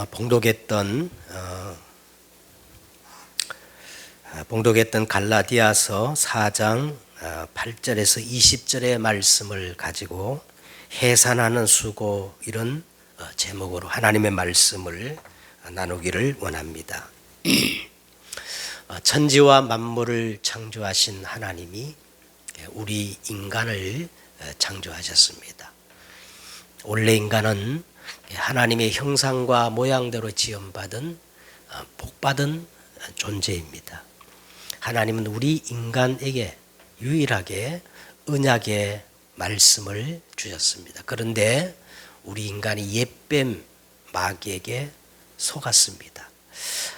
봉독했던 갈라디아서 4장 8절에서 20절의 말씀을 가지고 해산하는 수고, 이런 제목으로 하나님의 말씀을 나누기를 원합니다. 천지와 만물을 창조하신 하나님이 우리 인간을 창조하셨습니다. 원래 인간은 하나님의 형상과 모양대로 지음받은 복받은 존재입니다. 하나님은 우리 인간에게 유일하게 언약의 말씀을 주셨습니다. 그런데 우리 인간이 옛뱀 마귀에게 속았습니다.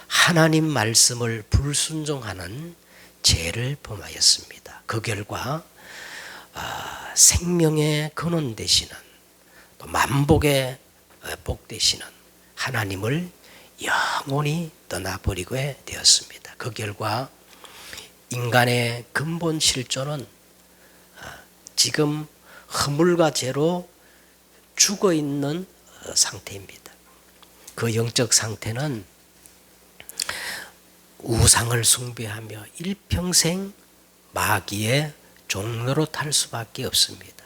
하나님 말씀을 불순종하는 죄를 범하였습니다. 그 결과 생명의 근원 되시는, 또 만복의 복 되시는 하나님을 영원히 떠나버리게 되었습니다. 그 결과 인간의 근본 실존은 지금 허물과 죄로 죽어 있는 상태입니다. 그 영적 상태는 우상을 숭배하며 일평생 마귀의 종로로 탈 수밖에 없습니다.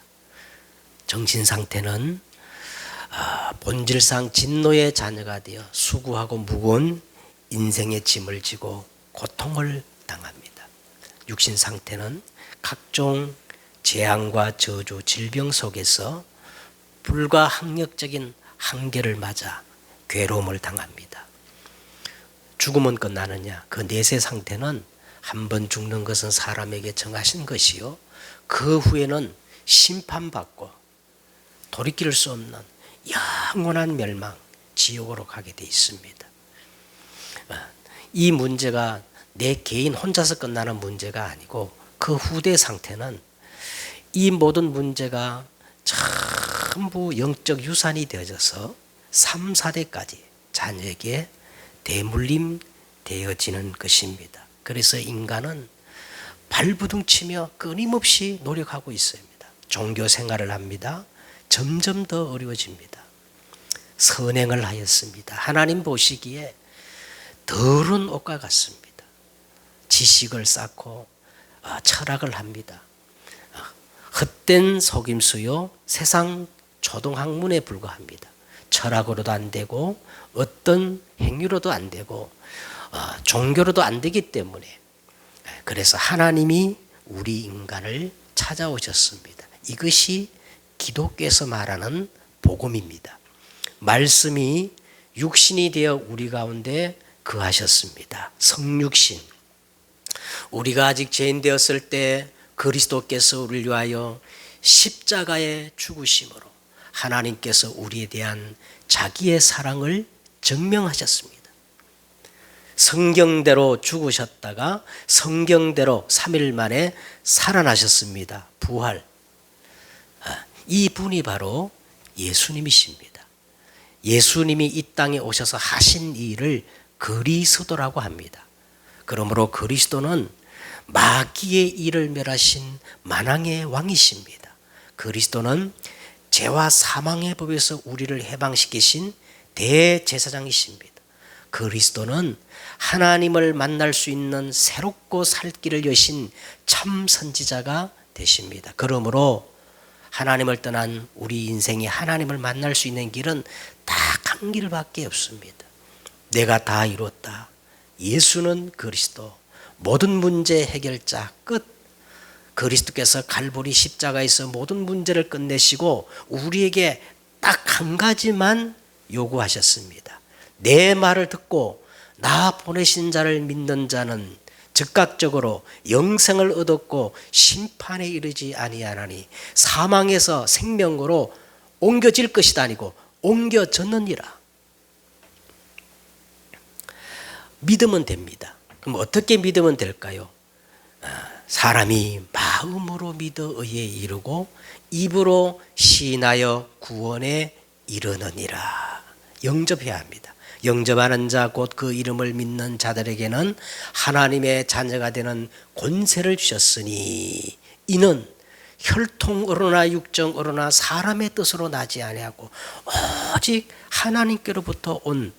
정신 상태는 본질상 진노의 자녀가 되어 수고하고 무거운 인생의 짐을 지고 고통을 당합니다. 육신 상태는 각종 재앙과 저주, 질병 속에서 불가항력적인 한계를 맞아 괴로움을 당합니다. 죽으면 끝나느냐? 그 내세 상태는 한 번 죽는 것은 사람에게 정하신 것이요, 그 후에는 심판받고 돌이킬 수 없는 영원한 멸망, 지옥으로 가게 돼 있습니다. 이 문제가 내 개인 혼자서 끝나는 문제가 아니고, 그 후대 상태는 이 모든 문제가 전부 영적 유산이 되어져서 3, 4대까지 자녀에게 대물림 되어지는 것입니다. 그래서 인간은 발부둥치며 끊임없이 노력하고 있습니다. 종교 생활을 합니다. 점점 더 어려워집니다. 선행을 하였습니다. 하나님 보시기에 더러운 옷과 같습니다. 지식을 쌓고 철학을 합니다. 헛된 속임수요, 세상 초등학문에 불과합니다. 철학으로도 안 되고 어떤 행위로도 안 되고 종교로도 안 되기 때문에, 그래서 하나님이 우리 인간을 찾아오셨습니다. 이것이 기독교에서 말하는 복음입니다. 말씀이 육신이 되어 우리 가운데 거하셨습니다. 성육신. 우리가 아직 죄인 되었을 때 그리스도께서 우리를 위하여 십자가에 죽으심으로 하나님께서 우리에 대한 자기의 사랑을 증명하셨습니다. 성경대로 죽으셨다가 성경대로 3일 만에 살아나셨습니다. 부활. 이 분이 바로 예수님이십니다. 예수님이 이 땅에 오셔서 하신 일을 그리스도라고 합니다. 그러므로 그리스도는 마귀의 일을 멸하신 만왕의 왕이십니다. 그리스도는 죄와 사망의 법에서 우리를 해방시키신 대제사장이십니다. 그리스도는 하나님을 만날 수 있는 새롭고 살 길을 여신 참 선지자가 되십니다. 그러므로 하나님을 떠난 우리 인생이 하나님을 만날 수 있는 길은 딱 한 길밖에 없습니다. 내가 다 이뤘다. 예수는 그리스도, 모든 문제 해결자 끝. 그리스도께서 갈보리 십자가에서 모든 문제를 끝내시고 우리에게 딱 한 가지만 요구하셨습니다. 내 말을 듣고 나 보내신 자를 믿는 자는 즉각적으로 영생을 얻었고 심판에 이르지 아니하나니 사망에서 생명으로 옮겨질 것이다, 아니고 옮겨졌느니라. 믿으면 됩니다. 그럼 어떻게 믿으면 될까요? 사람이 마음으로 믿어 의에 이르고 입으로 시인하여 구원에 이르느니라. 영접해야 합니다. 영접하는 자 곧 그 이름을 믿는 자들에게는 하나님의 자녀가 되는 권세를 주셨으니 이는 혈통으로나 육정으로나 사람의 뜻으로 나지 아니하고 오직 하나님께로부터 온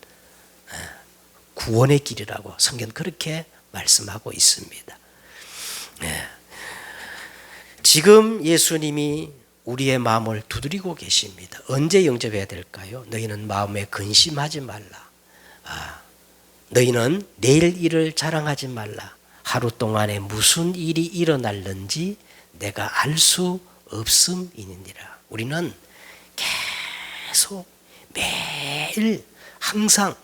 구원의 길이라고 성경 그렇게 말씀하고 있습니다. 지금 예수님이 우리의 마음을 두드리고 계십니다. 언제 영접해야 될까요? 너희는 마음에 근심하지 말라. 너희는 내일 일을 자랑하지 말라. 하루 동안에 무슨 일이 일어날는지 내가 알 수 없음이니라. 우리는 계속 매일 항상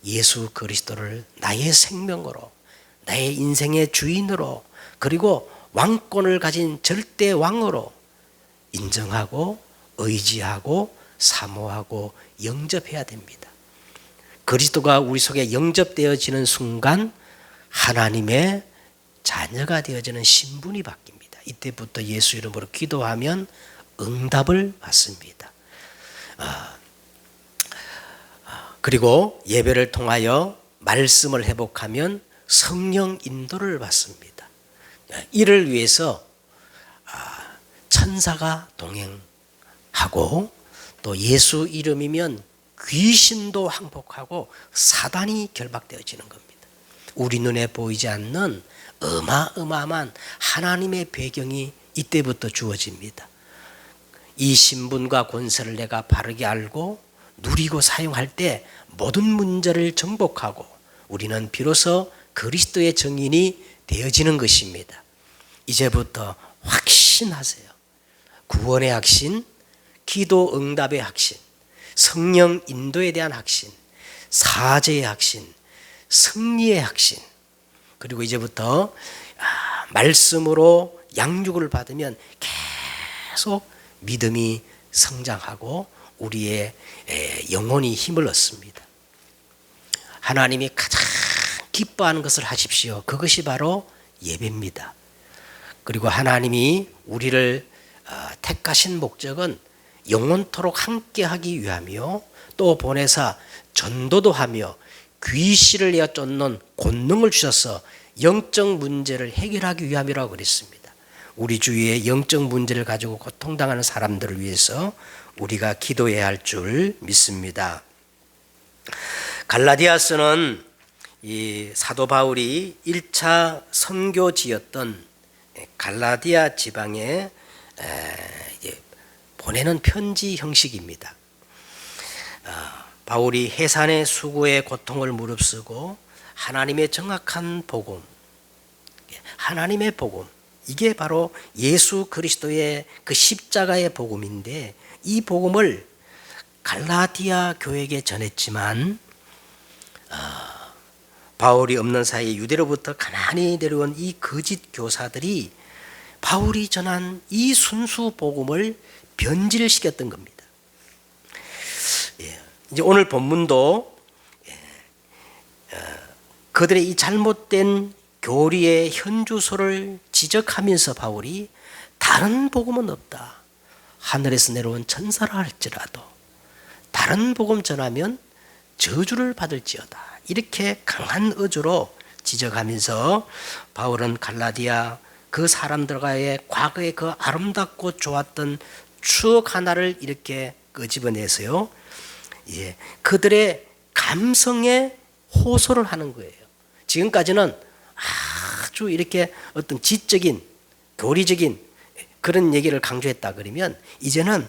예수 그리스도를 나의 생명으로, 나의 인생의 주인으로, 그리고 왕권을 가진 절대 왕으로 인정하고 의지하고 사모하고 영접해야 됩니다. 그리스도가 우리 속에 영접되어지는 순간 하나님의 자녀가 되어지는 신분이 바뀝니다. 이때부터 예수 이름으로 기도하면 응답을 받습니다. 그리고 예배를 통하여 말씀을 회복하면 성령 인도를 받습니다. 이를 위해서 천사가 동행하고 또 예수 이름이면 귀신도 항복하고 사단이 결박되어지는 겁니다. 우리 눈에 보이지 않는 어마어마한 하나님의 배경이 이때부터 주어집니다. 이 신분과 권세를 내가 바르게 알고 누리고 사용할 때 모든 문제를 정복하고 우리는 비로소 그리스도의 증인이 되어지는 것입니다. 이제부터 확신하세요. 구원의 확신, 기도 응답의 확신, 성령 인도에 대한 확신, 사죄의 확신, 승리의 확신, 그리고 이제부터 말씀으로 양육을 받으면 계속 믿음이 성장하고 우리의 영혼이 힘을 얻습니다. 하나님이 가장 기뻐하는 것을 하십시오. 그것이 바로 예배입니다. 그리고 하나님이 우리를 택하신 목적은 영원토록 함께하기 위함이요, 또 보내사 전도도 하며 귀신을 내어 쫓는 권능을 주셔서 영적 문제를 해결하기 위함이라고 그랬습니다. 우리 주위에 영적 문제를 가지고 고통당하는 사람들을 위해서 우리가 기도해야 할 줄 믿습니다. 갈라디아서는 이 사도 바울이 1차 선교지였던 갈라디아 지방에 보내는 편지 형식입니다. 바울이 해산의 수고의 고통을 무릅쓰고 하나님의 정확한 복음, 하나님의 복음, 이게 바로 예수 그리스도의 그 십자가의 복음인데, 이 복음을 갈라디아 교회에게 전했지만 바울이 없는 사이에 유대로부터 가나안이 내려온 이 거짓 교사들이 바울이 전한 이 순수 복음을 변질시켰던 겁니다. 이제 오늘 본문도 그들의 이 잘못된 교리의 현주소를 지적하면서 바울이 다른 복음은 없다. 하늘에서 내려온 천사라 할지라도 다른 복음 전하면 저주를 받을지어다. 이렇게 강한 어조로 지적하면서 바울은 갈라디아 그 사람들과의 과거의 그 아름답고 좋았던 추억 하나를 이렇게 끄집어내서요, 그들의 감성에 호소를 하는 거예요. 지금까지는 아주 이렇게 어떤 지적인, 교리적인 그런 얘기를 강조했다 그러면, 이제는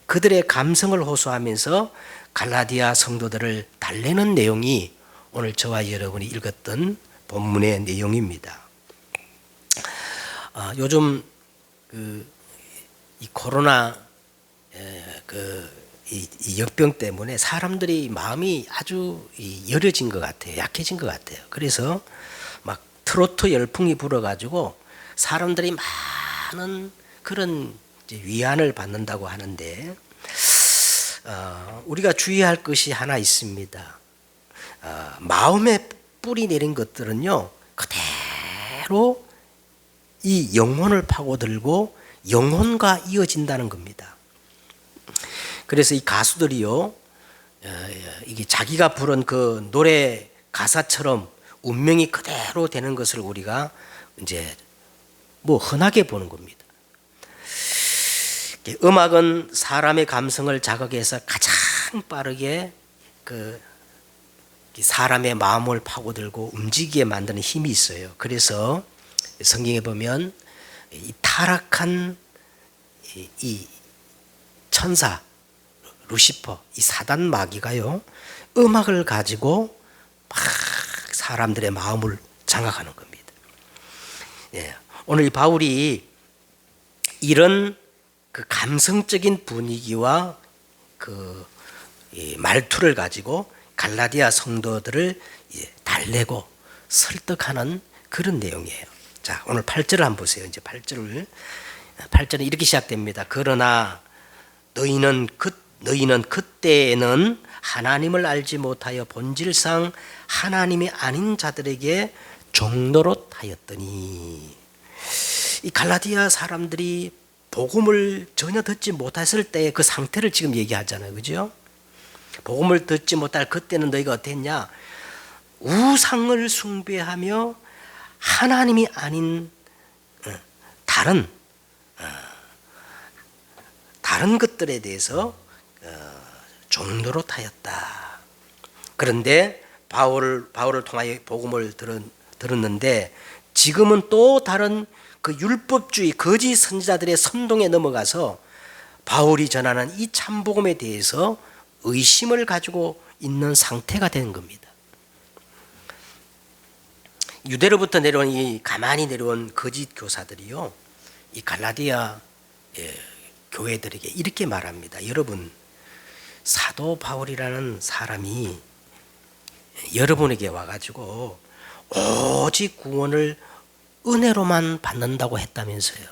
그들의 감성을 호소하면서 갈라디아 성도들을 달래는 내용이 오늘 저와 여러분이 읽었던 본문의 내용입니다. 요즘 이 코로나 이 역병 때문에 사람들이 마음이 아주 여려진 것 같아요. 약해진 것 같아요. 그래서 막 트로트 열풍이 불어가지고 사람들이 많은 그런 위안을 받는다고 하는데, 우리가 주의할 것이 하나 있습니다. 마음에 뿌리 내린 것들은요, 그대로 이 영혼을 파고들고 영혼과 이어진다는 겁니다. 그래서 이 가수들이요, 이게 자기가 부른 그 노래 가사처럼 운명이 그대로 되는 것을 우리가 이제 흔하게 보는 겁니다. 음악은 사람의 감성을 자극해서 가장 빠르게 사람의 마음을 파고들고 움직이게 만드는 힘이 있어요. 그래서 성경에 보면 이 타락한 이 천사 루시퍼, 이 사단 마귀가요, 음악을 가지고 막 사람들의 마음을 장악하는 겁니다. 예, 오늘 이 바울이 이런 그 감성적인 분위기와 이 말투를 가지고 갈라디아 성도들을 달래고 설득하는 그런 내용이에요. 자, 오늘 8절을 한번 보세요. 이제 8절은 이렇게 시작됩니다. 그러나 너희는 그때에는 하나님을 알지 못하여 본질상 하나님이 아닌 자들에게 종노릇하였더니, 이 갈라디아 사람들이 복음을 전혀 듣지 못했을 때의 그 상태를 지금 얘기하잖아요. 그죠? 복음을 듣지 못할 그때는 너희가 어땠냐? 우상을 숭배하며 하나님이 아닌 다른 것들에 대해서 종노릇하였다. 그런데 바울을 통하여 복음을 들었는데 지금은 또 다른 그 율법주의 거짓 선지자들의 선동에 넘어가서 바울이 전하는 이 참복음에 대해서 의심을 가지고 있는 상태가 된 겁니다. 유대로부터 내려온 이 가만히 내려온 거짓 교사들이요, 이 갈라디아 교회들에게 이렇게 말합니다. 여러분, 사도 바울이라는 사람이 여러분에게 와가지고 오직 구원을 은혜로만 받는다고 했다면서요.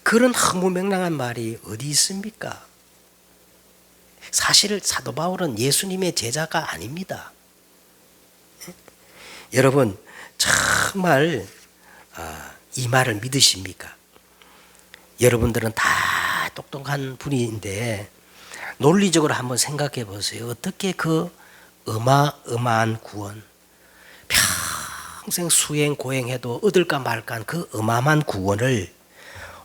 그런 허무맹랑한 말이 어디 있습니까? 사실 사도 바울은 예수님의 제자가 아닙니다. 여러분, 정말 이 말을 믿으십니까? 여러분들은 다 똑똑한 분인데 논리적으로 한번 생각해 보세요. 어떻게 그 어마어마한 구원, 평생 수행 고행해도 얻을까 말까 한 그 어마어마한 구원을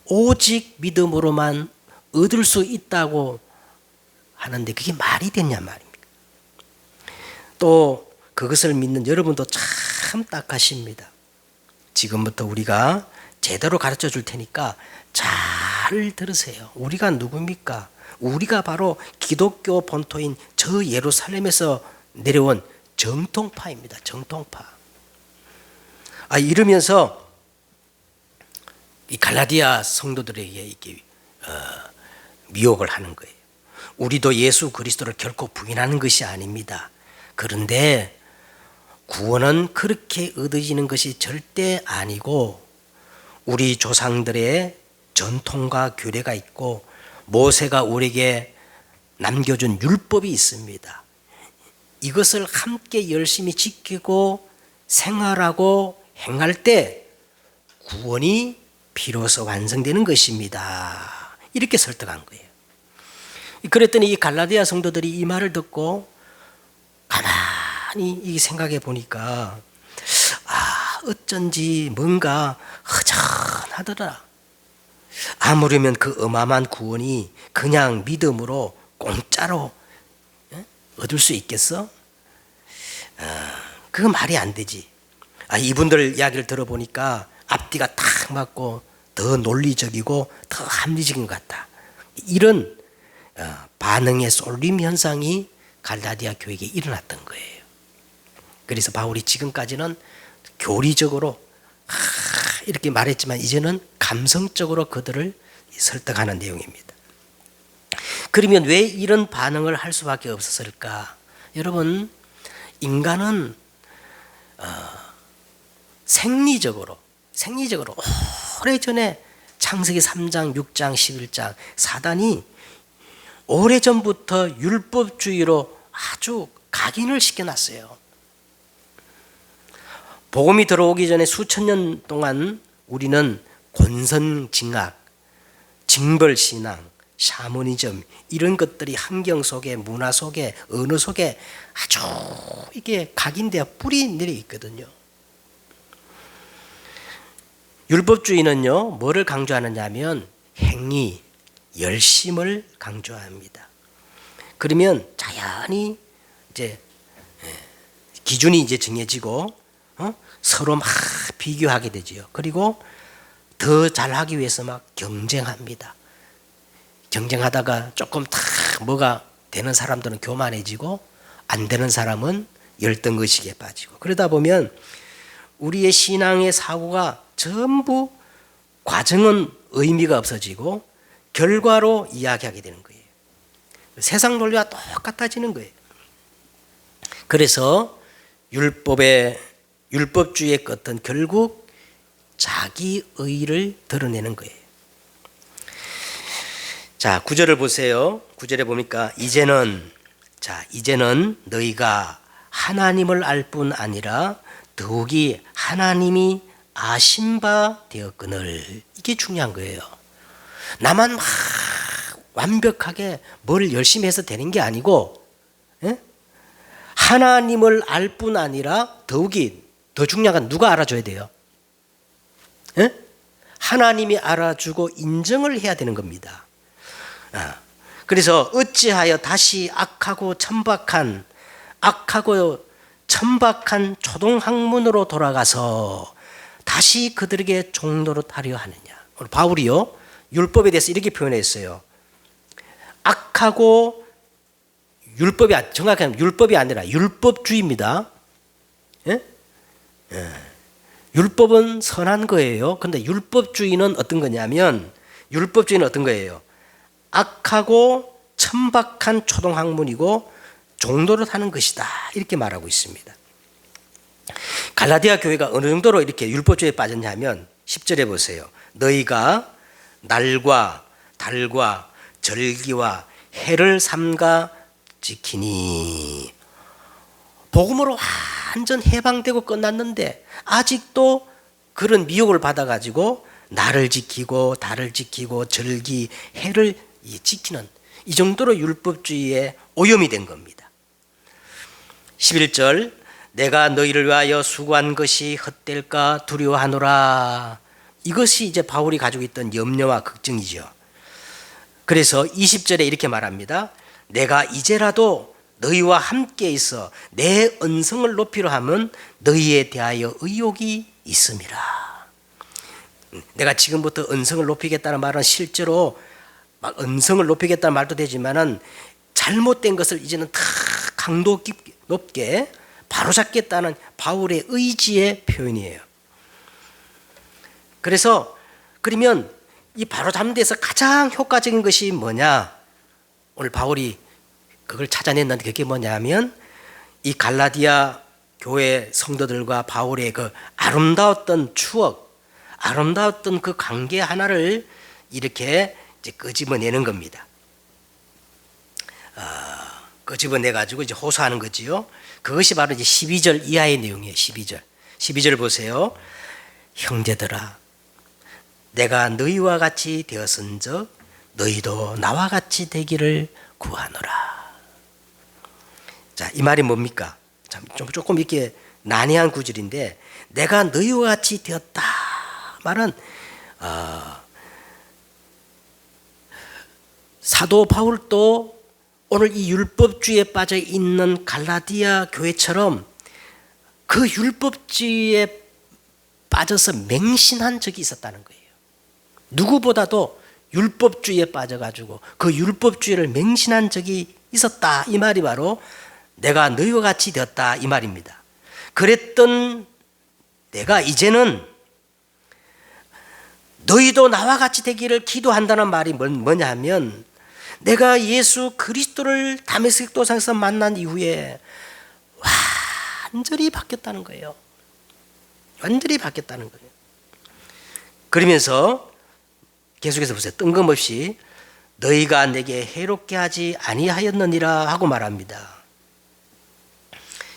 오직 믿음으로만 얻을 수 있다고 하는데 그게 말이 되냐 말입니까? 또 그것을 믿는 여러분도 참 딱하십니다. 지금부터 우리가 제대로 가르쳐 줄 테니까 잘 들으세요. 우리가 누굽니까? 우리가 바로 기독교 본토인 저 예루살렘에서 내려온 정통파입니다. 정통파. 이러면서 이 갈라디아 성도들에게 이렇게 미혹을 하는 거예요. 우리도 예수 그리스도를 결코 부인하는 것이 아닙니다. 그런데 구원은 그렇게 얻어지는 것이 절대 아니고 우리 조상들의 전통과 규례가 있고 모세가 우리에게 남겨준 율법이 있습니다. 이것을 함께 열심히 지키고 생활하고 행할 때 구원이 비로소 완성되는 것입니다. 이렇게 설득한 거예요. 그랬더니 이 갈라디아 성도들이 이 말을 듣고 가만히 생각해 보니까 어쩐지 뭔가 허전하더라. 아무려면 그 어마어마한 구원이 그냥 믿음으로 공짜로 얻을 수 있겠어? 그거 말이 안 되지. 이분들 이야기를 들어보니까 앞뒤가 딱 맞고 더 논리적이고 더 합리적인 것 같다. 이런 반응의 쏠림 현상이 갈라디아 교회에 일어났던 거예요. 그래서 바울이 지금까지는 교리적으로 이렇게 말했지만 이제는 감성적으로 그들을 설득하는 내용입니다. 그러면 왜 이런 반응을 할 수밖에 없었을까? 여러분, 인간은 생리적으로 오래전에 창세기 3장, 6장, 11장 사단이 오래전부터 율법주의로 아주 각인을 시켜놨어요. 복음이 들어오기 전에 수천 년 동안 우리는 권선징악, 징벌신앙, 샤머니즘 이런 것들이 환경 속에 문화 속에 언어 속에 아주 이게 각인되어 뿌리 내려 있거든요. 율법주의는요, 뭐를 강조하느냐 하면 행위, 열심을 강조합니다. 그러면 자연히 이제 기준이 이제 정해지고 서로 막 비교하게 되지요. 그리고 더 잘하기 위해서 막 경쟁합니다. 경쟁하다가 조금 다 뭐가 되는 사람들은 교만해지고 안 되는 사람은 열등의식에 빠지고, 그러다 보면 우리의 신앙의 사고가 전부 과정은 의미가 없어지고 결과로 이야기하게 되는 거예요. 세상 논리와 똑같아지는 거예요. 그래서 율법주의의 끝은 결국 자기 의를 드러내는 거예요. 자, 9절을 보세요. 9절에 보니까 이제는 너희가 하나님을 알 뿐 아니라 더욱이 하나님이 아신 바 되었거늘. 이게 중요한 거예요. 나만 막 완벽하게 뭘 열심히 해서 되는 게 아니고, 하나님을 알 뿐 아니라 더욱이 더 중요한 건 누가 알아줘야 돼요? 하나님이 알아주고 인정을 해야 되는 겁니다. 그래서 어찌하여 다시 악하고 천박한 초동학문으로 돌아가서 다시 그들에게 종노릇 하려 하느냐. 오늘 바울이요, 율법에 대해서 이렇게 표현했어요. 악하고 정확하게 율법이 아니라 율법주의입니다. 율법은 선한 거예요. 그런데 율법주의는 어떤 거냐면, 어떤 거예요? 악하고 천박한 초동학문이고 종노릇 하는 것이다, 이렇게 말하고 있습니다. 갈라디아 교회가 어느 정도로 이렇게 율법주의에 빠졌냐면 10절에 보세요. 너희가 날과 달과 절기와 해를 삼가 지키니. 복음으로 완전 해방되고 끝났는데 아직도 그런 미혹을 받아가지고 날을 지키고 달을 지키고 절기, 해를 지키는, 이 정도로 율법주의에 오염이 된 겁니다. 11절, 내가 너희를 위하여 수고한 것이 헛될까 두려워하노라. 이것이 이제 바울이 가지고 있던 염려와 걱정이죠. 그래서 20절에 이렇게 말합니다. 내가 이제라도 너희와 함께 있어 내 언성을 높이려 하면 너희에 대하여 의욕이 있음이라. 내가 지금부터 언성을 높이겠다는 말은 실제로 막 언성을 높이겠다는 말도 되지만은 잘못된 것을 이제는 다 강도 높게 바로잡겠다는 바울의 의지의 표현이에요. 그래서 그러면 이 바로잡는 데서 가장 효과적인 것이 뭐냐? 오늘 바울이 그걸 찾아냈는데 그게 뭐냐면 이 갈라디아 교회 성도들과 바울의 그 아름다웠던 추억, 아름다웠던 그 관계 하나를 이렇게 이제 끄집어내는 겁니다. 끄집어내 가지고 이제 호소하는 거지요. 그것이 바로 이제 12절 이하의 내용이에요. 12절 보세요. 형제들아, 내가 너희와 같이 되었은즉 너희도 나와 같이 되기를 구하노라. 자, 이 말이 뭡니까? 조금 이렇게 난해한 구절인데, 내가 너희와 같이 되었다 말은 사도 바울도 오늘 이 율법주의에 빠져 있는 갈라디아 교회처럼 그 율법주의에 빠져서 맹신한 적이 있었다는 거예요. 누구보다도 율법주의에 빠져가지고 그 율법주의를 맹신한 적이 있었다, 이 말이 바로 내가 너희와 같이 되었다, 이 말입니다. 그랬던 내가 이제는 너희도 나와 같이 되기를 기도한다는 말이 뭐냐 하면, 내가 예수 그리스도를 다메섹 도상에서 만난 이후에 완전히 바뀌었다는 거예요. 완전히 바뀌었다는 거예요. 그러면서 계속해서 보세요. 뜬금없이 너희가 내게 해롭게 하지 아니하였느니라 하고 말합니다.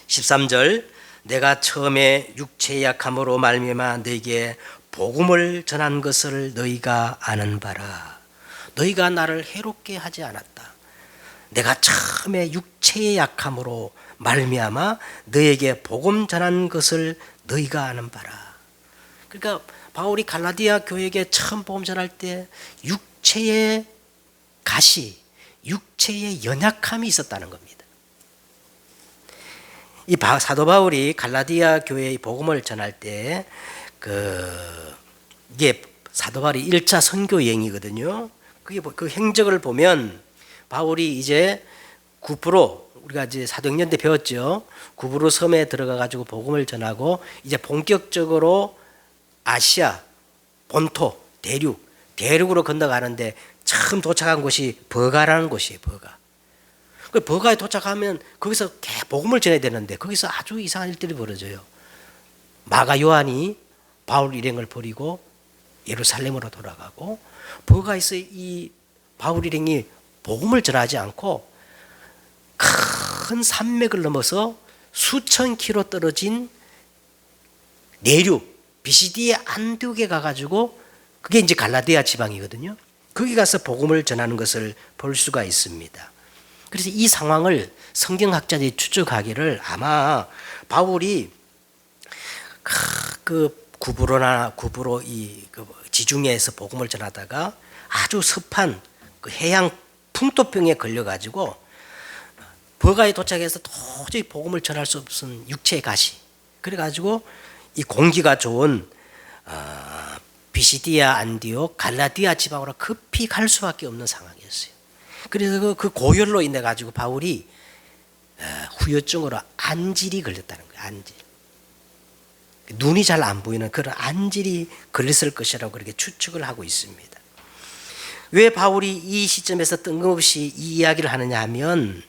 13절, 내가 처음에 육체의 약함으로 말미암아 너희에게 복음을 전한 것을 너희가 아는 바라. 너희가 나를 해롭게 하지 않았다. 내가 처음에 육체의 약함으로 말미암아 너희에게 복음 전한 것을 너희가 아는 바라. 그러니까 바울이 갈라디아 교회에게 처음 복음 전할 때 육체의 가시, 육체의 연약함이 있었다는 겁니다. 이 사도 바울이 갈라디아 교회의 복음을 전할 때 이게 사도 바울이 1차 선교 여행이거든요. 그게 그 행적을 보면 바울이 이제 구프로, 우리가 이제 사도행전 때 배웠죠. 구프로 섬에 들어가 가지고 복음을 전하고 이제 본격적으로 아시아 본토 대륙으로 건너가는데 처음 도착한 곳이 버가라는 곳이에요. 버가. 그 버가에 도착하면 거기서 복음을 전해야 되는데 거기서 아주 이상한 일들이 벌어져요. 마가 요한이 바울 일행을 버리고 예루살렘으로 돌아가고, 버가에서 이 바울 일행이 복음을 전하지 않고 큰 산맥을 넘어서 수천 킬로 떨어진 내륙 비시디의 안디옥에 가가지고, 그게 이제 갈라디아 지방이거든요. 거기 가서 복음을 전하는 것을 볼 수가 있습니다. 그래서 이 상황을 성경학자들이 추측하기를 아마 바울이 그 구브로 이 지중해에서 복음을 전하다가 아주 습한 그 해양 풍토병에 걸려가지고 버가에 도착해서 도저히 복음을 전할 수 없은 육체의 가시. 그래가지고 이 공기가 좋은 비시디아 안디옥 갈라디아 지방으로 급히 갈 수밖에 없는 상황이었어요. 그래서 그 고열로 인해 가지고 바울이 후유증으로 안질이 걸렸다는 거예요. 안질. 눈이 잘 안 보이는 그런 안질이 걸렸을 것이라고 그렇게 추측을 하고 있습니다. 왜 바울이 이 시점에서 뜬금없이 이 이야기를 하느냐 하면,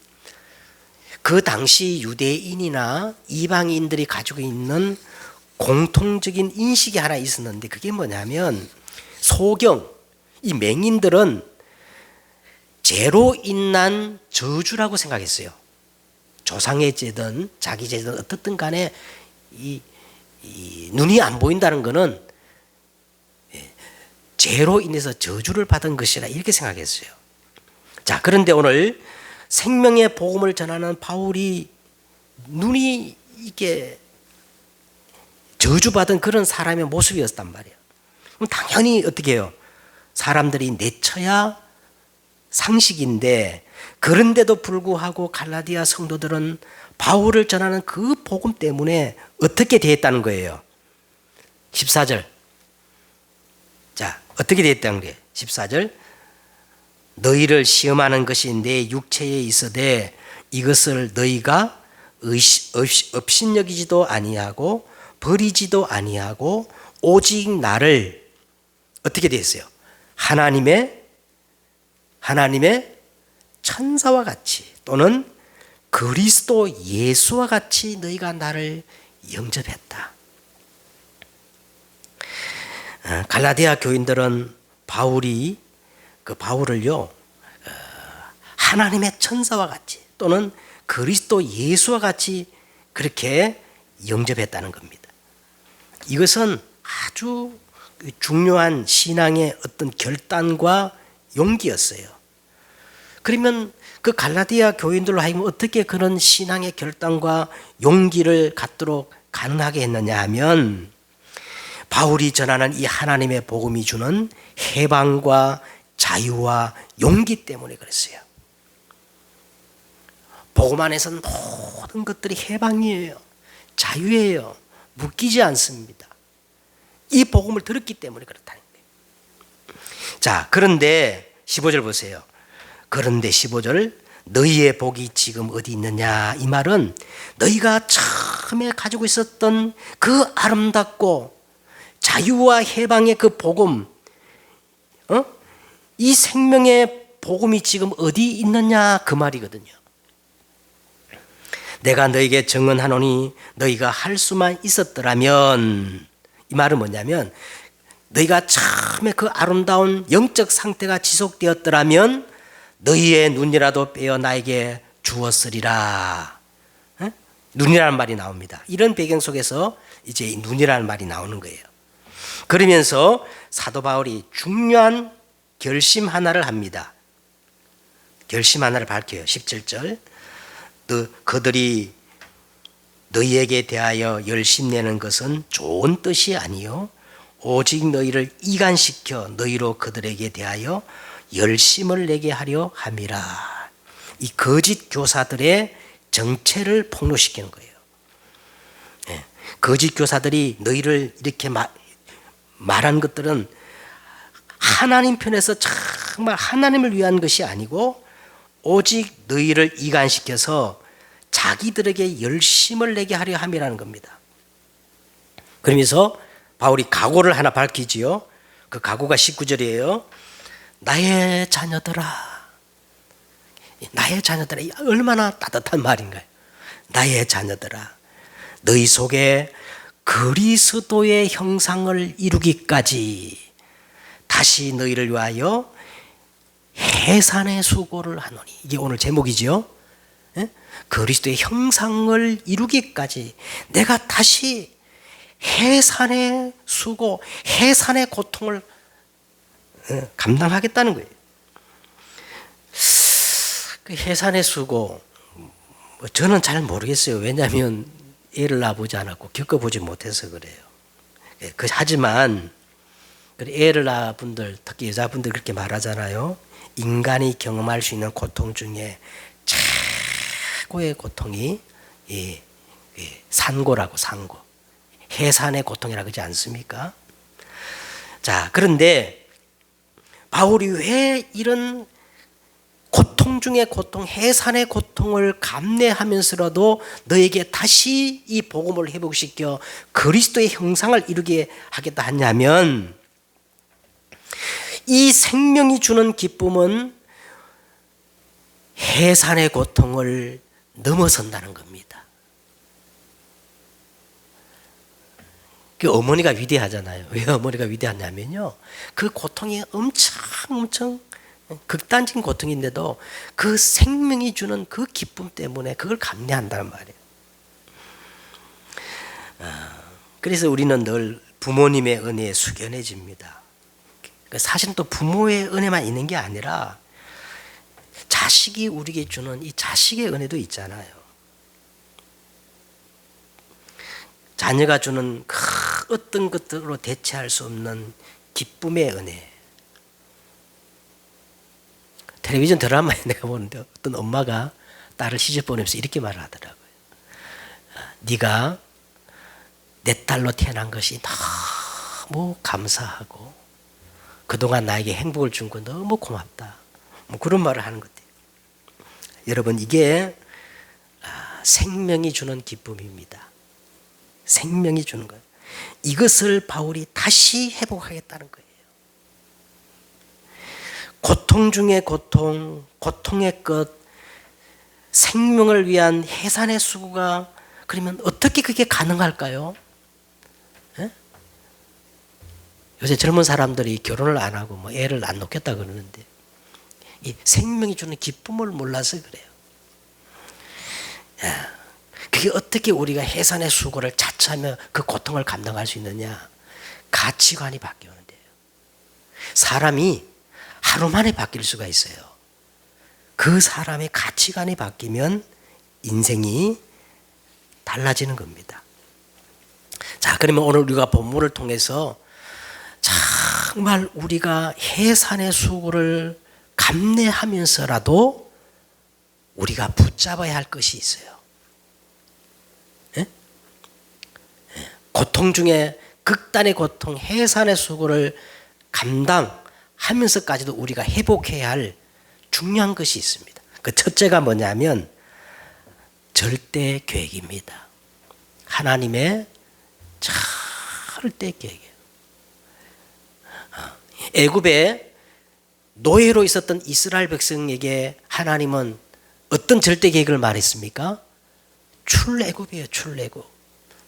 그 당시 유대인이나 이방인들이 가지고 있는 공통적인 인식이 하나 있었는데, 그게 뭐냐면 소경, 이 맹인들은 죄로 인한 저주라고 생각했어요. 조상의 죄든 자기 죄든 어떻든 간에 이 눈이 안 보인다는 것은 죄로 인해서 저주를 받은 것이라 이렇게 생각했어요. 자, 그런데 오늘 생명의 복음을 전하는 바울이 눈이 이게 저주받은 그런 사람의 모습이었단 말이에요. 그럼 당연히 어떻게 해요? 사람들이 내쳐야 상식인데, 그런데도 불구하고 갈라디아 성도들은 바울을 전하는 그 복음 때문에 어떻게 되었다는 거예요? 14절. 자, 어떻게 되었다는 거예요? 14절. 너희를 시험하는 것이 내 육체에 있어되 이것을 너희가 업신여기지도 아니하고 버리지도 아니하고 오직 나를 어떻게 되었어요? 하나님의 천사와 같이 또는 그리스도 예수와 같이 너희가 나를 영접했다. 갈라디아 교인들은 바울을요 하나님의 천사와 같이 또는 그리스도 예수와 같이 그렇게 영접했다는 겁니다. 이것은 아주 중요한 신앙의 어떤 결단과 용기였어요. 그러면 그 갈라디아 교인들로 하여금 어떻게 그런 신앙의 결단과 용기를 갖도록 가능하게 했느냐 하면, 바울이 전하는 이 하나님의 복음이 주는 해방과 자유와 용기 때문에 그랬어요. 복음 안에서는 모든 것들이 해방이에요. 자유예요. 묶이지 않습니다. 이 복음을 들었기 때문에 그렇다는 거예요. 자, 그런데 15절 보세요. 그런데 15절, 너희의 복이 지금 어디 있느냐, 이 말은 너희가 처음에 가지고 있었던 그 아름답고 자유와 해방의 그 복음, 이 생명의 복음이 지금 어디 있느냐, 그 말이거든요. 내가 너희에게 증언하노니 너희가 할 수만 있었더라면, 이 말은 뭐냐면 너희가 처음에 그 아름다운 영적 상태가 지속되었더라면 너희의 눈이라도 빼어 나에게 주었으리라. 눈이라는 말이 나옵니다. 이런 배경 속에서 이제 눈이라는 말이 나오는 거예요. 그러면서 사도 바울이 중요한 결심 하나를 합니다. 결심 하나를 밝혀요. 17절. 그들이 너희에게 대하여 열심내는 것은 좋은 뜻이 아니요 오직 너희를 이간시켜 너희로 그들에게 대하여 열심을 내게 하려 함이라. 이 거짓 교사들의 정체를 폭로시키는 거예요. 거짓 교사들이 너희를 이렇게 말한 것들은 하나님 편에서 정말 하나님을 위한 것이 아니고 오직 너희를 이간시켜서 자기들에게 열심을 내게 하려 함이라는 겁니다. 그러면서 바울이 각오를 하나 밝히지요. 그 각오가 19절이에요. 나의 자녀들아. 나의 자녀들아. 얼마나 따뜻한 말인가요? 나의 자녀들아. 너희 속에 그리스도의 형상을 이루기까지 다시 너희를 위하여 해산의 수고를 하노니. 이게 오늘 제목이죠. 그리스도의 형상을 이루기까지 내가 다시 해산의 수고, 해산의 고통을 감당하겠다는 거예요. 그 해산의 수고, 저는 잘 모르겠어요. 왜냐하면 애를 낳아보지 않았고 겪어보지 못해서 그래요. 하지만 애를 낳은 분들, 특히 여자분들 그렇게 말하잖아요. 인간이 경험할 수 있는 고통 중에 최고의 고통이 산고라고, 산고. 해산의 고통이라고 하지 않습니까? 자, 그런데 바울이 왜 이런 고통 중에 고통, 해산의 고통을 감내하면서라도 너에게 다시 이 복음을 회복시켜 그리스도의 형상을 이루게 하겠다 하냐면, 이 생명이 주는 기쁨은 해산의 고통을 넘어선다는 겁니다. 그 어머니가 위대하잖아요. 왜 어머니가 위대하냐면요, 그 고통이 엄청 극단적인 고통인데도 그 생명이 주는 그 기쁨 때문에 그걸 감내한다는 말이에요. 그래서 우리는 늘 부모님의 은혜에 숙연해집니다. 사실은 또 부모의 은혜만 있는 게 아니라 자식이 우리에게 주는 이 자식의 은혜도 있잖아요. 자녀가 주는 어떤 것들로 대체할 수 없는 기쁨의 은혜. 텔레비전 드라마에 내가 보는데 어떤 엄마가 딸을 시집 보내면서 이렇게 말을 하더라고요. 네가 내 딸로 태어난 것이 너무 감사하고 그동안 나에게 행복을 준 거 너무 고맙다. 뭐 그런 말을 하는 것 같아요. 여러분, 이게 생명이 주는 기쁨입니다. 생명이 주는 거예요. 이것을 바울이 다시 회복하겠다는 거예요. 고통 중에 고통, 고통의 끝, 생명을 위한 해산의 수고가 그러면 어떻게 그게 가능할까요? 에? 요새 젊은 사람들이 결혼을 안 하고 뭐 애를 안 놓겠다 그러는데 이 생명이 주는 기쁨을 몰라서 그래요. 그게 어떻게 우리가 해산의 수고를 자처하며 그 고통을 감당할 수 있느냐? 가치관이 바뀌어야 돼요. 사람이 하루 만에 바뀔 수가 있어요. 그 사람의 가치관이 바뀌면 인생이 달라지는 겁니다. 자, 그러면 오늘 우리가 본문을 통해서 정말 우리가 해산의 수고를 감내하면서라도 우리가 붙잡아야 할 것이 있어요. 고통 중에 극단의 고통, 해산의 수고를 감당하면서까지도 우리가 회복해야 할 중요한 것이 있습니다. 그 첫째가 뭐냐면 절대 계획입니다. 하나님의 절대 계획이에요. 애굽에 노예로 있었던 이스라엘 백성에게 하나님은 어떤 절대 계획을 말했습니까? 출애굽이에요. 출애굽.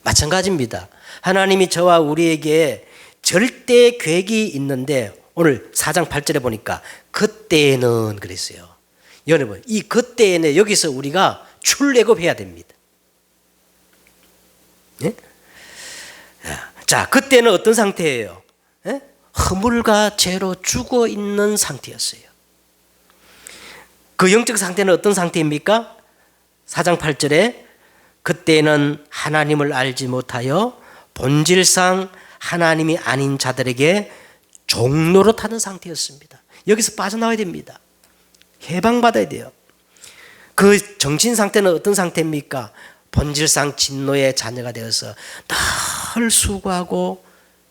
마찬가지입니다. 하나님이 저와 우리에게 절대 계획이 있는데 오늘 4장 8절에 보니까 그때에는 그랬어요. 여러분, 이 그때에는 여기서 우리가 출애굽해야 됩니다. 네? 자, 그때는 어떤 상태예요? 네? 허물과 죄로 죽어 있는 상태였어요. 그 영적 상태는 어떤 상태입니까? 4장 8절에 그때는 하나님을 알지 못하여 본질상 하나님이 아닌 자들에게 종노릇하는 상태였습니다. 여기서 빠져나와야 됩니다. 해방받아야 돼요. 그 정신 상태는 어떤 상태입니까? 본질상 진노의 자녀가 되어서 늘 수고하고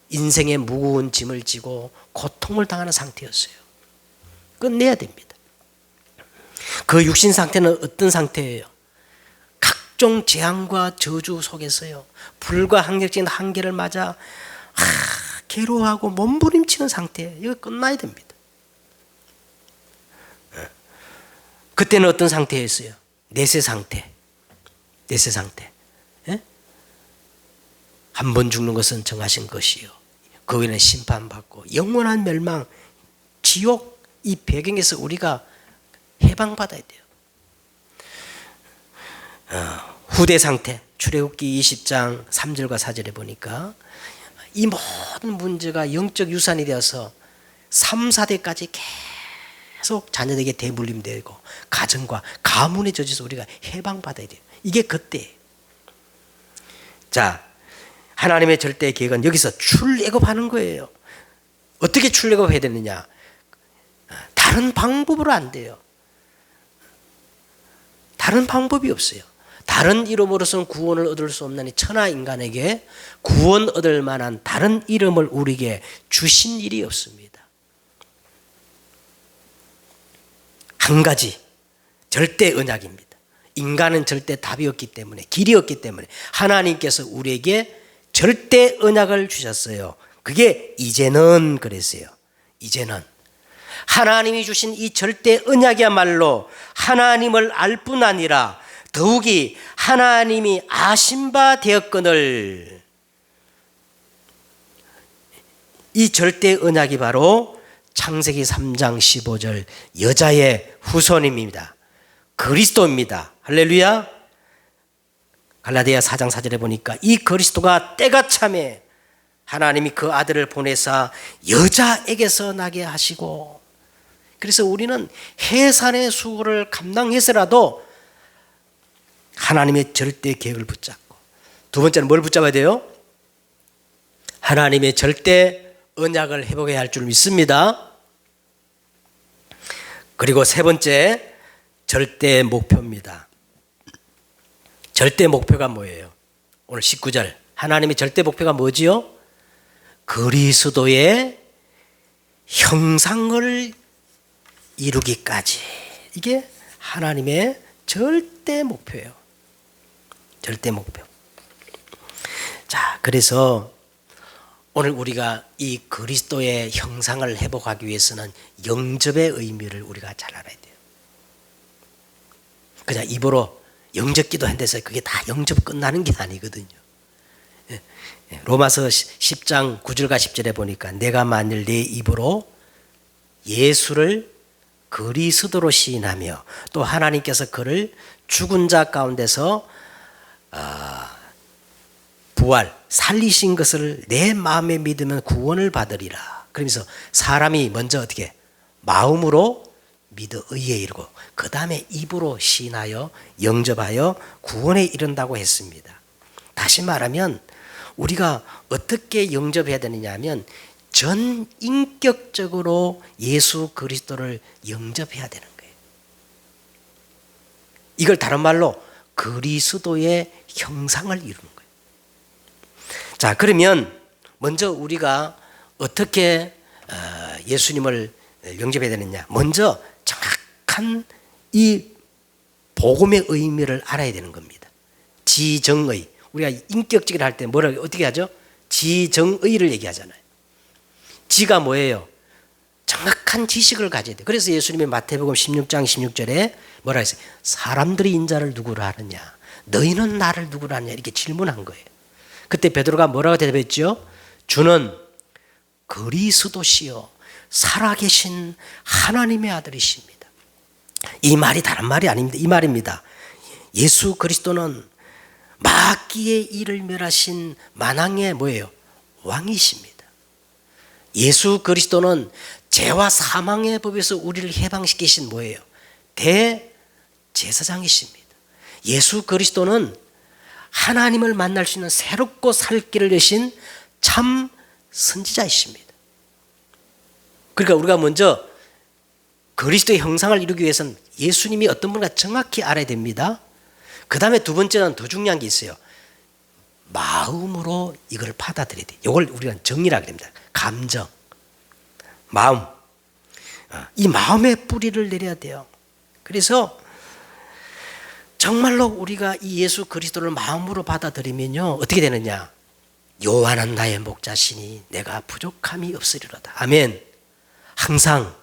인생의 무거운 짐을 지고 고통을 당하는 상태였어요. 끝내야 됩니다. 그 육신 상태는 어떤 상태예요? 각종 재앙과 저주 속에서요, 불가항력적인 한계를 맞아 괴로워하고 몸부림치는 상태예요. 이거 끝나야 됩니다. 그때는 어떤 상태였어요? 내세 상태. 내세 상태. 예? 한 번 죽는 것은 정하신 것이요, 그 후에는 심판받고 영원한 멸망, 지옥, 이 배경에서 우리가 해방받아야 돼요. 후대 상태, 출애굽기 20장 3절과 4절에 보니까 이 모든 문제가 영적 유산이 되어서 3, 4대까지 계속 자녀들에게 대물림되고 가정과 가문의 저주에서 우리가 해방받아야 돼요. 이게 그때예요. 자, 하나님의 절대 계획은 여기서 출애굽하는 거예요. 어떻게 출애굽해야 되느냐? 다른 방법으로 안 돼요. 다른 방법이 없어요. 다른 이름으로서는 구원을 얻을 수 없나니 천하 인간에게 구원 얻을 만한 다른 이름을 우리에게 주신 일이 없습니다. 한 가지, 절대 언약입니다. 인간은 절대 답이 없기 때문에, 길이 없기 때문에 하나님께서 우리에게 절대 언약을 주셨어요. 그게 이제는 그랬어요. 이제는 하나님이 주신 이 절대 언약이야말로 하나님을 알 뿐 아니라 더욱이 하나님이 아신 바 되었거늘, 이 절대 언약이 바로 창세기 3장 15절 여자의 후손입니다. 그리스도입니다. 할렐루야. 갈라디아 4장 4절에 보니까 이 그리스도가 때가 참에 하나님이 그 아들을 보내사 여자에게서 나게 하시고, 그래서 우리는 해산의 수고를 감당해서라도 하나님의 절대 계획을 붙잡고, 두 번째는 뭘 붙잡아야 돼요? 하나님의 절대 언약을 회복해야 할 줄 믿습니다. 그리고 세 번째, 절대 목표입니다. 절대 목표가 뭐예요? 오늘 19절 하나님의 절대 목표가 뭐지요? 그리스도의 형상을 이루기까지. 이게 하나님의 절대 목표예요. 절대 목표. 자, 그래서 오늘 우리가 이 그리스도의 형상을 회복하기 위해서는 영접의 의미를 우리가 잘 알아야 돼요. 그냥 입으로 영접 기도한데서 그게 다 영접 끝나는 게 아니거든요. 로마서 10장 9절과 10절에 보니까 내가 만일 내 입으로 예수를 그리스도로 시인하며 또 하나님께서 그를 죽은 자 가운데서 부활 살리신 것을 내 마음에 믿으면 구원을 받으리라. 그러면서 사람이 먼저 어떻게 마음으로 믿어 의에 이르고 그 다음에 입으로 시인하여 영접하여 구원에 이른다고 했습니다. 다시 말하면 우리가 어떻게 영접해야 되느냐 하면 전인격적으로 예수 그리스도를 영접해야 되는 거예요. 이걸 다른 말로 그리스도의 형상을 이루는 거예요. 자, 그러면 먼저 우리가 어떻게 예수님을 영접해야 되느냐? 먼저 정확한 이 복음의 의미를 알아야 되는 겁니다. 지정의. 우리가 인격적으로 할 때 뭐라고 어떻게 하죠? 지정의를 얘기하잖아요. 지가 뭐예요? 정확한 지식을 가져야 돼요. 그래서 예수님이 마태복음 16장 16절에 뭐라 했어요? 사람들이 인자를 누구로 하느냐? 너희는 나를 누구로 하느냐? 이렇게 질문한 거예요. 그때 베드로가 뭐라고 대답했죠? 주는 그리스도시요 살아계신 하나님의 아들이십니다. 이 말이 다른 말이 아닙니다. 이 말입니다. 예수 그리스도는 마귀의 일을 멸하신 만왕의 뭐예요? 왕이십니다. 예수 그리스도는 죄와 사망의 법에서 우리를 해방시키신 뭐예요? 대제사장이십니다. 예수 그리스도는 하나님을 만날 수 있는 새롭고 살 길을 여신 참 선지자이십니다. 그러니까 우리가 먼저 그리스도의 형상을 이루기 위해서는 예수님이 어떤 분인가 정확히 알아야 됩니다. 그 다음에 두 번째는 더 중요한 게 있어요. 마음으로 이걸 받아들여야 돼. 이걸 우리가 정이라고 합니다. 감정, 마음. 이 마음의 뿌리를 내려야 돼요. 그래서 정말로 우리가 이 예수 그리스도를 마음으로 받아들이면요, 어떻게 되느냐? 여호와는 나의 목자시니 내가 부족함이 없으리로다. 아멘. 항상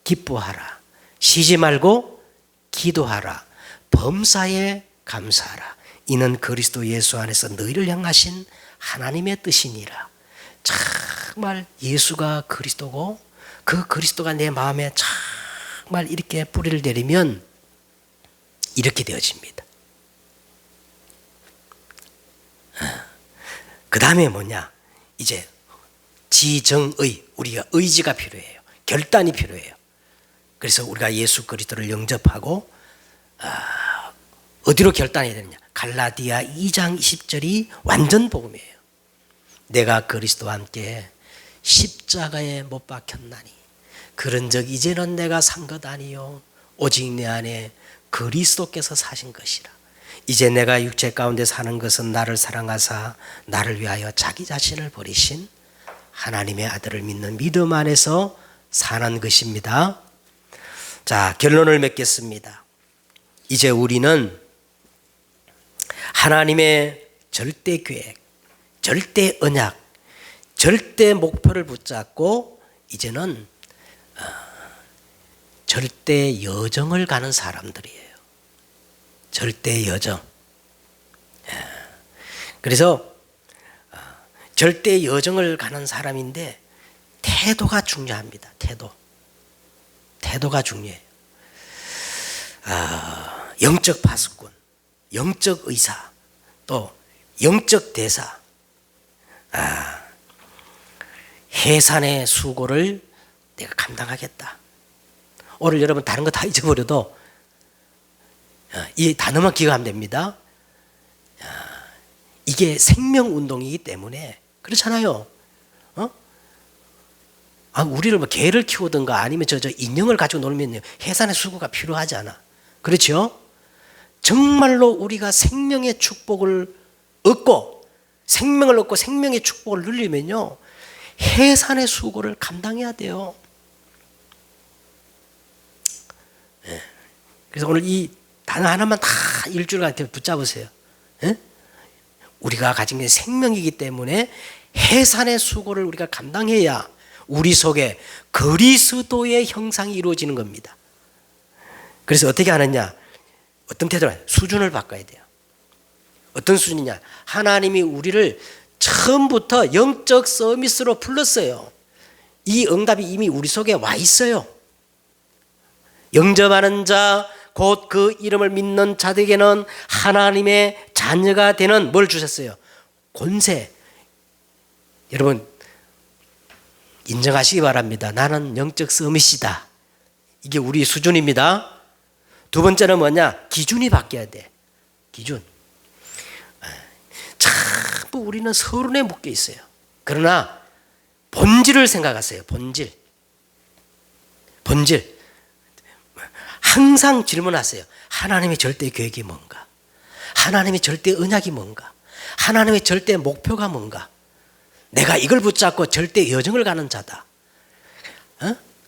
기뻐하라. 쉬지 말고 기도하라. 범사에 감사하라. 이는 그리스도 예수 안에서 너희를 향하신 하나님의 뜻이니라. 정말 예수가 그리스도고 그 그리스도가 내 마음에 정말 이렇게 뿌리를 내리면 이렇게 되어집니다. 그 다음에 뭐냐? 이제 지정의, 우리가 의지가 필요해요. 결단이 필요해요. 그래서 우리가 예수 그리스도를 영접하고 어디로 결단해야 되느냐? 갈라디아 2장 20절이 완전 복음이에요. 내가 그리스도와 함께 십자가에 못 박혔나니 그런즉 이제는 내가 산 것 아니요 오직 내 안에 그리스도께서 사신 것이라. 이제 내가 육체 가운데 사는 것은 나를 사랑하사 나를 위하여 자기 자신을 버리신 하나님의 아들을 믿는 믿음 안에서 사는 것입니다. 자, 결론을 맺겠습니다. 이제 우리는 하나님의 절대 계획, 절대 언약, 절대 목표를 붙잡고 이제는 절대 여정을 가는 사람들이에요. 절대 여정. 그래서 절대 여정을 가는 사람인데 태도가 중요합니다. 태도가 중요해요. 영적 파수꾼, 영적 의사, 또 영적 대사, 해산의 수고를 내가 감당하겠다. 오늘 여러분 다른 거 다 잊어버려도 이 단어만 기억하면 됩니다. 이게 생명운동이기 때문에 그렇잖아요. 우리를 뭐 개를 키우든가 아니면 저 인형을 가지고 놀면 해산의 수고가 필요하지 않아. 그렇죠? 정말로 우리가 생명의 축복을 얻고 생명을 얻고 생명의 축복을 누리면요 해산의 수고를 감당해야 돼요. 그래서 오늘 이 단어 하나만 다 일주일간 붙잡으세요. 우리가 가진 게 생명이기 때문에 해산의 수고를 우리가 감당해야 우리 속에 그리스도의 형상이 이루어지는 겁니다. 그래서 어떻게 하느냐? 어떤 태도로 수준을 바꿔야 돼요. 어떤 수준이냐? 하나님이 우리를 처음부터 영적 서비스로 불렀어요. 이 응답이 이미 우리 속에 와 있어요. 영접하는 자, 곧 그 이름을 믿는 자들에게는 하나님의 자녀가 되는 뭘 주셨어요? 권세. 여러분 인정하시기 바랍니다. 나는 영적 서밋이다. 이게 우리 수준입니다. 두 번째는 뭐냐? 기준이 바뀌어야 돼. 기준. 자꾸 우리는 서론에 묶여 있어요. 그러나 본질을 생각하세요. 본질. 항상 질문하세요. 하나님의 절대 계획이 뭔가? 하나님의 절대 언약이 뭔가? 하나님의 절대 목표가 뭔가? 내가 이걸 붙잡고 절대 여정을 가는 자다.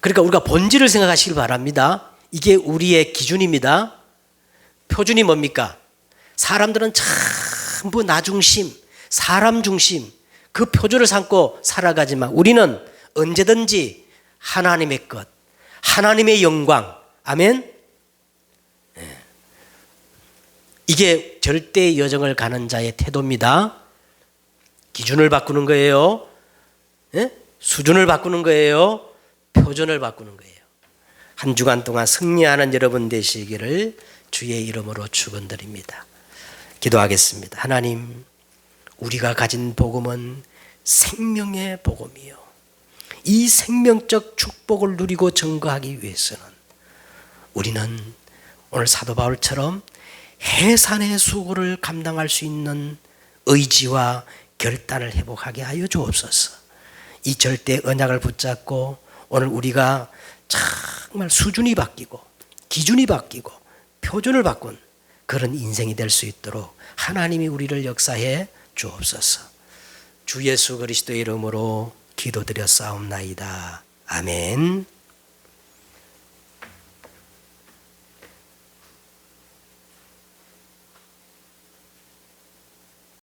그러니까 우리가 본질을 생각하시길 바랍니다. 이게 우리의 기준입니다. 표준이 뭡니까? 사람들은 전부 나 중심, 사람 중심 그 표준을 삼고 살아가지만 우리는 언제든지 하나님의 것, 하나님의 영광, 아멘. 이게 절대 여정을 가는 자의 태도입니다. 기준을 바꾸는 거예요. 수준을 바꾸는 거예요. 표준을 바꾸는 거예요. 한 주간 동안 승리하는 여러분 되시기를 주의 이름으로 축원드립니다. 기도하겠습니다. 하나님, 우리가 가진 복음은 생명의 복음이요. 이 생명적 축복을 누리고 증거하기 위해서는 우리는 오늘 사도 바울처럼 해산의 수고를 감당할 수 있는 의지와 결단을 회복하게 하여 주옵소서. 이 절대 언약을 붙잡고 오늘 우리가 정말 수준이 바뀌고 기준이 바뀌고 표준을 바꾼 그런 인생이 될 수 있도록 하나님이 우리를 역사해 주옵소서. 주 예수 그리스도의 이름으로 기도드려 싸움나이다. 아멘.